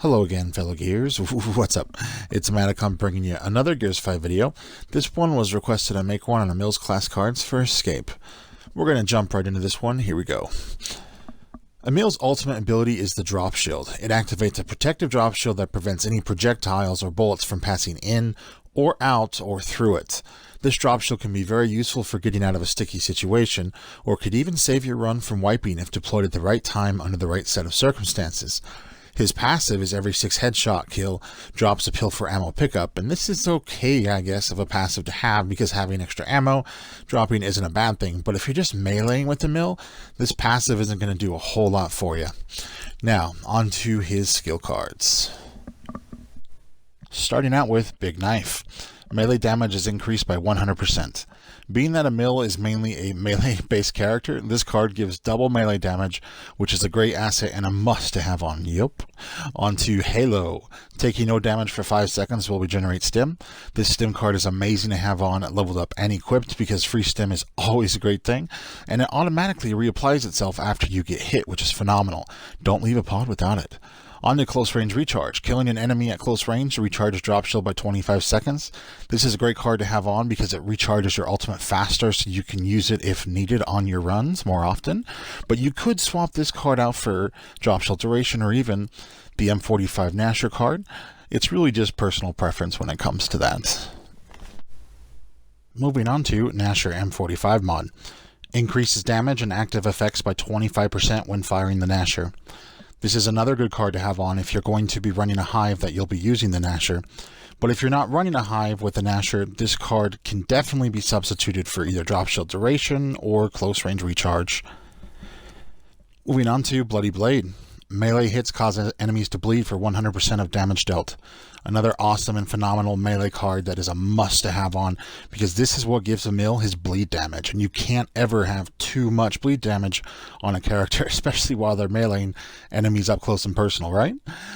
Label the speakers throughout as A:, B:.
A: Hello again, fellow Gears. What's up? It's Maticom bringing you another Gears 5 video. This one was requested I make one on Emil's class cards for Escape. We're going to jump right into this one. Here we go. Emil's ultimate ability is the Drop Shield. It activates a protective drop shield that prevents any projectiles or bullets from passing in or out or through it. This drop shield can be very useful for getting out of a sticky situation, or could even save your run from wiping if deployed at the right time under the right set of circumstances. His passive is every 6 headshot kill drops a pill for ammo pickup, and this is okay, I guess, of a passive to have, because having extra ammo dropping isn't a bad thing. But if you're just meleeing with the mill, this passive isn't going to do a whole lot for you. Now, on to his skill cards. Starting out with Big Knife. Melee damage is increased by 100%. Being that Emil is mainly a melee-based character, this card gives double melee damage, which is a great asset and a must to have on. Yup. Onto Halo. Taking no damage for 5 seconds will regenerate stim. This stim card is amazing to have on leveled up and equipped, because free stim is always a great thing, and it automatically reapplies itself after you get hit, which is phenomenal. Don't leave a pod without it. On to Close Range Recharge. Killing an enemy at close range recharges drop shield by 25 seconds. This is a great card to have on because it recharges your ultimate faster, so you can use it if needed on your runs more often. But you could swap this card out for drop shield duration, or even the M45 Nasher card. It's really just personal preference when it comes to that. Moving on to Nasher M45 mod. Increases damage and active effects by 25% when firing the Nasher. This is another good card to have on if you're going to be running a hive that you'll be using the Nasher. But if you're not running a hive with the Nasher, this card can definitely be substituted for either drop shield duration or close range recharge. Moving on to Bloody Blade. Melee hits cause enemies to bleed for 100% of damage dealt. Another awesome and phenomenal melee card that is a must to have on, because this is what gives Emil his bleed damage, and you can't ever have too much bleed damage on a character, especially while they're meleeing enemies up close and personal, right?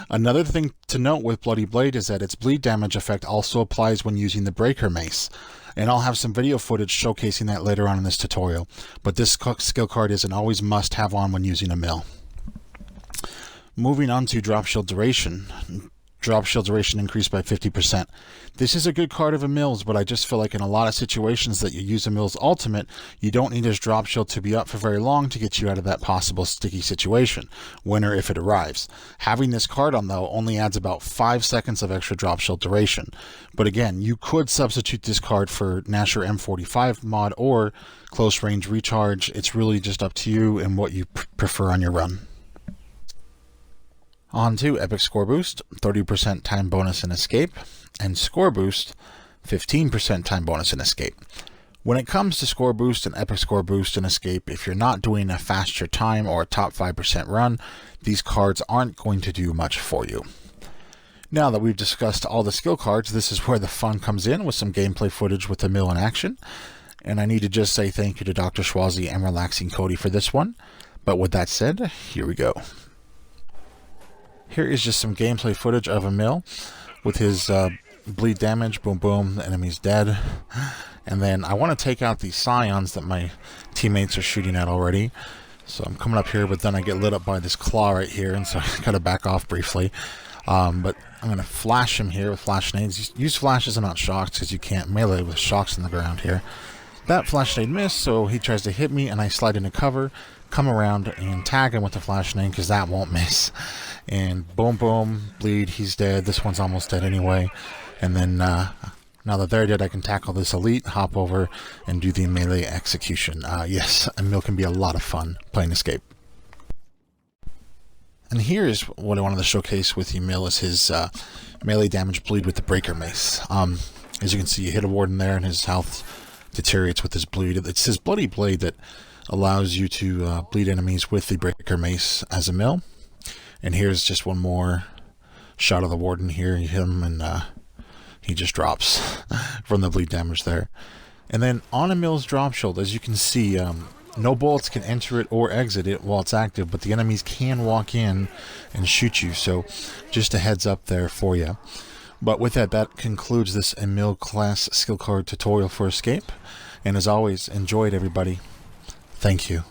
A: Another thing to note with Bloody Blade is that its bleed damage effect also applies when using the Breaker Mace. And I'll have some video footage showcasing that later on in this tutorial, but this skill card is an always must have on when using Emil. Moving on to Drop Shield Duration. Drop Shield Duration increased by 50%. This is a good card of Emil's, but I just feel like in a lot of situations that you use Emil's ultimate, you don't need his Drop Shield to be up for very long to get you out of that possible sticky situation, when or if it arrives. Having this card on, though, only adds about 5 seconds of extra Drop Shield Duration. But again, you could substitute this card for Nasher M45 mod or Close Range Recharge. It's really just up to you and what you prefer on your run. On to Epic Score Boost, 30% time bonus in Escape, and Score Boost, 15% time bonus in Escape. When it comes to Score Boost and Epic Score Boost in Escape, if you're not doing a faster time or a top 5% run, these cards aren't going to do much for you. Now that we've discussed all the skill cards, this is where the fun comes in with some gameplay footage with Emil in action. And I need to just say thank you to Dr. Schwazi and Relaxing Cody for this one. But with that said, here we go. Here is just some gameplay footage of Emil with his bleed damage. Boom, boom, the enemy's dead. And then I want to take out these scions that my teammates are shooting at already. So I'm coming up here, but then I get lit up by this claw right here, and so I got to back off briefly. But I'm going to flash him here with flash nades. Use flashes and not shocks, because you can't melee with shocks in the ground here. That flash nade missed, so he tries to hit me, and I slide into cover, come around and tag him with the flash nade, because that won't miss. And boom, boom, bleed, he's dead. This one's almost dead anyway. And then now that they're dead, I can tackle this elite, hop over, and do the melee execution. Yes, Emil can be a lot of fun playing Escape. And here's what I wanted to showcase with Emil is his melee damage bleed with the Breaker Mace. As you can see, you hit a warden there, and his health deteriorates with his bleed. It's his Bloody Blade that allows you to bleed enemies with the Breaker Mace as Emil. And here's just one more shot of the warden here. You hit him, and he just drops from the bleed damage there. And then on Emil's drop shield, as you can see, no bullets can enter it or exit it while it's active, but the enemies can walk in and shoot you. So just a heads up there for you. But with that, that concludes this Emil class skill card tutorial for Escape. And as always, enjoy it, everybody. Thank you.